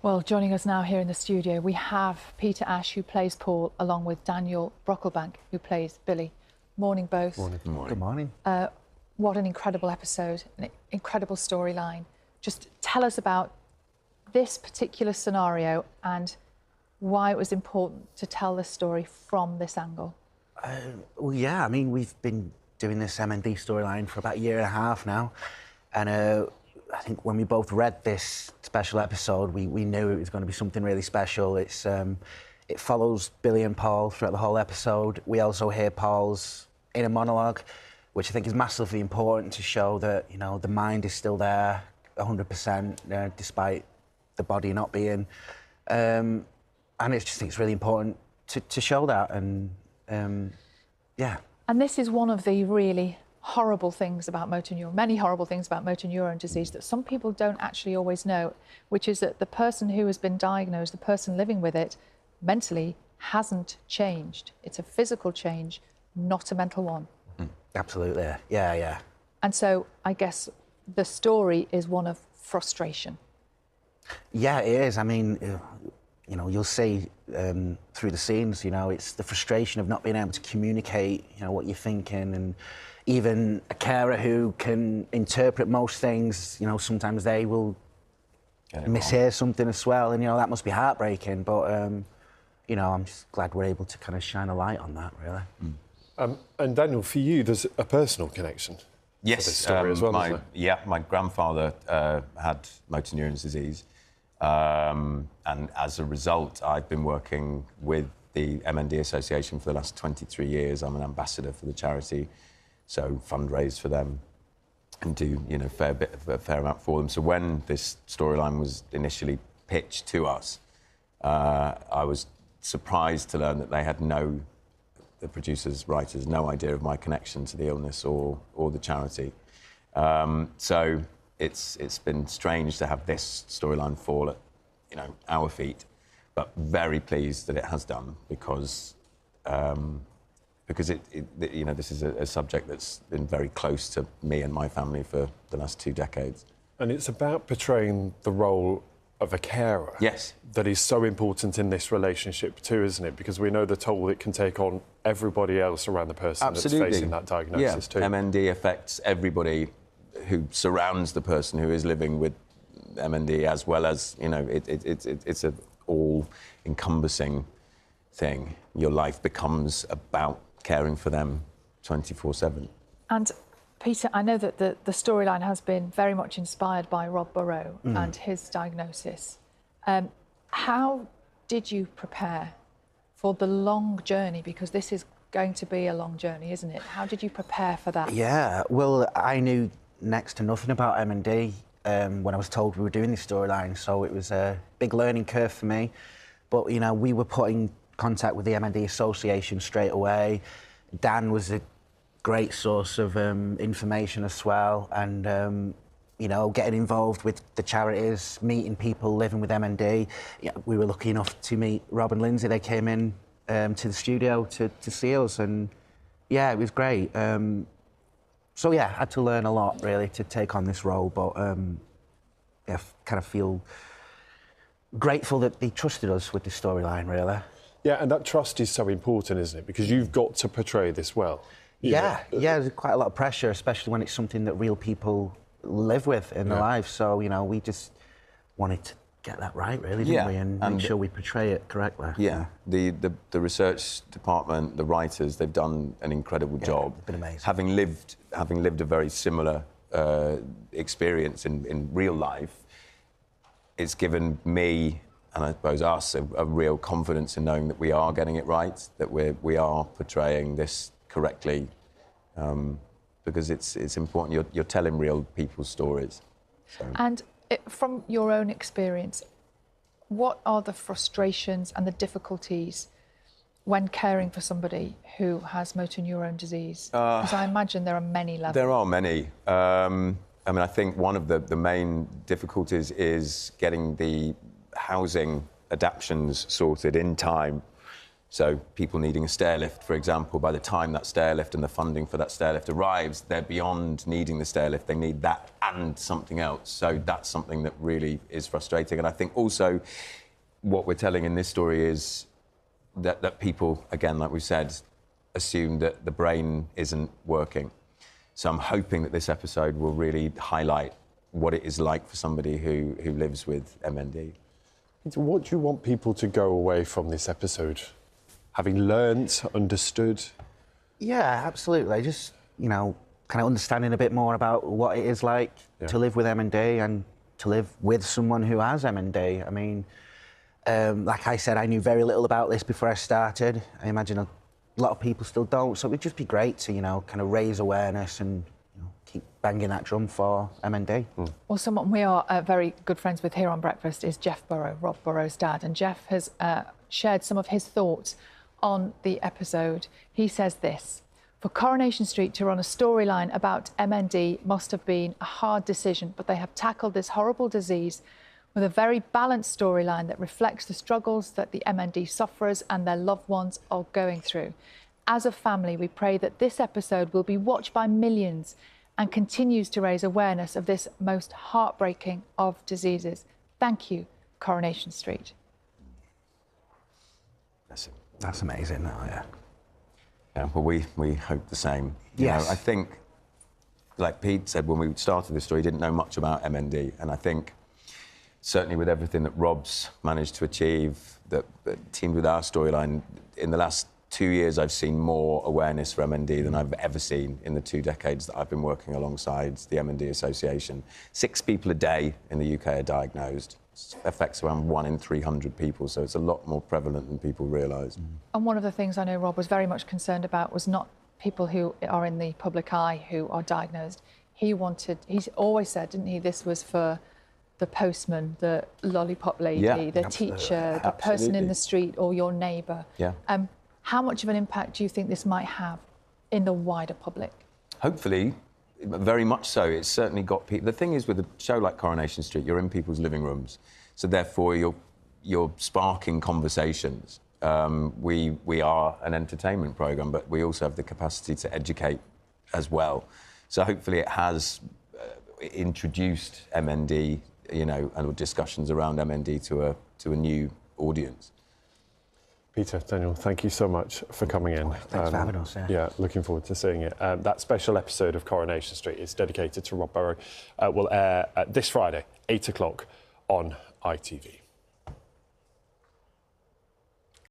Well, joining us now here in the studio, we have Peter Ash, who plays Paul, along with Daniel Brocklebank, who plays Billy. Morning, both. Morning. Good morning. What an incredible episode, an incredible storyline. Just tell us about this particular scenario and why it was important to tell this story from this angle. Well, yeah, I mean, we've been doing this MND storyline for about a year and a half now. And I think when we both read this special episode, we knew it was going to be something really special. It follows Billy and Paul throughout the whole episode. We also hear Paul's inner monologue, which I think is massively important to show that, you know, the mind is still there 100%, despite the body not being. And I just think it's really important to show that. And yeah. And this is one of the really horrible things about motor neuron, many horrible things about motor neuron disease that some people don't actually always know, which is that the person who has been diagnosed, the person living with it, mentally hasn't changed. It's a physical change, not a mental one. Absolutely, yeah. And so I guess the story is one of frustration. Yeah, it is. I mean, you know, you'll see through the scenes, you know, it's the frustration of not being able to communicate, you know, what you're thinking. And even a carer who can interpret most things, you know, sometimes they will mishear something as well. And, you know, that must be heartbreaking. But, you know, I'm just glad we're able to kind of shine a light on that, really. And Daniel, for you, there's a personal connection to this story as well, isn't there? Yeah, my grandfather had motor neurons disease. And as a result, I've been working with the MND Association for the last 23 years. I'm an ambassador for the charity, so fundraise for them and do, you know, a fair amount for them. So when this storyline was initially pitched to us, I was surprised to learn that they had the producers, writers, no idea of my connection to the illness or the charity. So it's been strange to have this storyline fall at, you know, our feet, but very pleased that it has done because it you know, this is a subject that's been very close to me and my family for the last 2 decades. And it's about portraying the role of a carer. Yes. That is so important in this relationship too, isn't it? Because we know the toll it can take on everybody else around the person that's facing that diagnosis too. MND affects everybody who surrounds the person who is living with MND, as well as, you know, it's a all-encompassing thing. Your life becomes about caring for them 24/7. And Peter, I know that the storyline has been very much inspired by Rob Burrow and his diagnosis. How did you prepare for the long journey? Because this is going to be a long journey, isn't it? How did you prepare for that? Yeah, well, I knew next to nothing about M&D when I was told we were doing this storyline, so it was a big learning curve for me. But, you know, we were put in contact with the M&D Association straight away. Dan was a great source of information as well, and you know, getting involved with the charities, meeting people living with MND. Yeah, we were lucky enough to meet Rob and Lindsay. They came in to the studio to see us, and yeah, it was great. So yeah, I had to learn a lot really to take on this role, but yeah, kind of feel grateful that they trusted us with the storyline, really. Yeah, and that trust is so important, isn't it? Because you've got to portray this well. Yeah, there's quite a lot of pressure, especially when it's something that real people live with in their lives. So, you know, we just wanted to get that right, really, didn't we? And make sure we portray it correctly. Yeah, the research department, the writers, they've done an incredible job. It's been amazing. Having lived a very similar experience in real life, it's given me, and I suppose us, a real confidence in knowing that we are getting it right, that we are portraying this correctly, because it's important. You're telling real people's stories. So. And from your own experience, what are the frustrations and the difficulties when caring for somebody who has motor neuron disease? Because I imagine there are many levels. There are many. I mean, I think one of the main difficulties is getting the housing adaptions sorted in time So people needing a stair lift, for example, by the time that stair lift and the funding for that stair lift arrives, they're beyond needing the stair lift. They need that and something else. So that's something that really is frustrating. And I think also what we're telling in this story is that people, again, like we said, assume that the brain isn't working. So I'm hoping that this episode will really highlight what it is like for somebody who lives with MND. What do you want people to go away from this episode? Having learnt, understood? Yeah, absolutely. Just, you know, kind of understanding a bit more about what it is like to live with MND and to live with someone who has MND. I mean, like I said, I knew very little about this before I started. I imagine a lot of people still don't. So it would just be great to, you know, kind of raise awareness and keep banging that drum for MND. Well, someone we are very good friends with here on Breakfast is Jeff Burrow, Rob Burrow's dad. And Jeff has shared some of his thoughts on the episode. He says this: for Coronation Street to run a storyline about MND must have been a hard decision, but they have tackled this horrible disease with a very balanced storyline that reflects the struggles that the MND sufferers and their loved ones are going through. As a family, we pray that this episode will be watched by millions and continues to raise awareness of this most heartbreaking of diseases. Thank you, Coronation Street. That's amazing, yeah. Yeah, well, we hope the same. Yes. You know, I think, like Pete said, when we started this story, he didn't know much about MND, and I think certainly with everything that Rob's managed to achieve, that teamed with our storyline, in the last 2 years, I've seen more awareness for MND than I've ever seen in the 2 decades that I've been working alongside the MND Association. 6 people a day in the UK are diagnosed. It affects around 1 in 300 people, so it's a lot more prevalent than people realise. And one of the things I know Rob was very much concerned about was not people who are in the public eye who are diagnosed. He's always said, didn't he, this was for the postman, the lollipop lady, the teacher, the person in the street or your neighbour. Yeah. How much of an impact do you think this might have in the wider public? Hopefully, very much so. It's certainly got people. The thing is, with a show like Coronation Street, you're in people's living rooms, so therefore you're sparking conversations. We are an entertainment programme, but we also have the capacity to educate as well. So hopefully it has introduced MND, you know, and discussions around MND to a new audience. Peter, Daniel, thank you so much for coming in. Thanks for having us. Yeah, looking forward to seeing it. That special episode of Coronation Street is dedicated to Rob Burrow. Will air this Friday, 8 o'clock on ITV.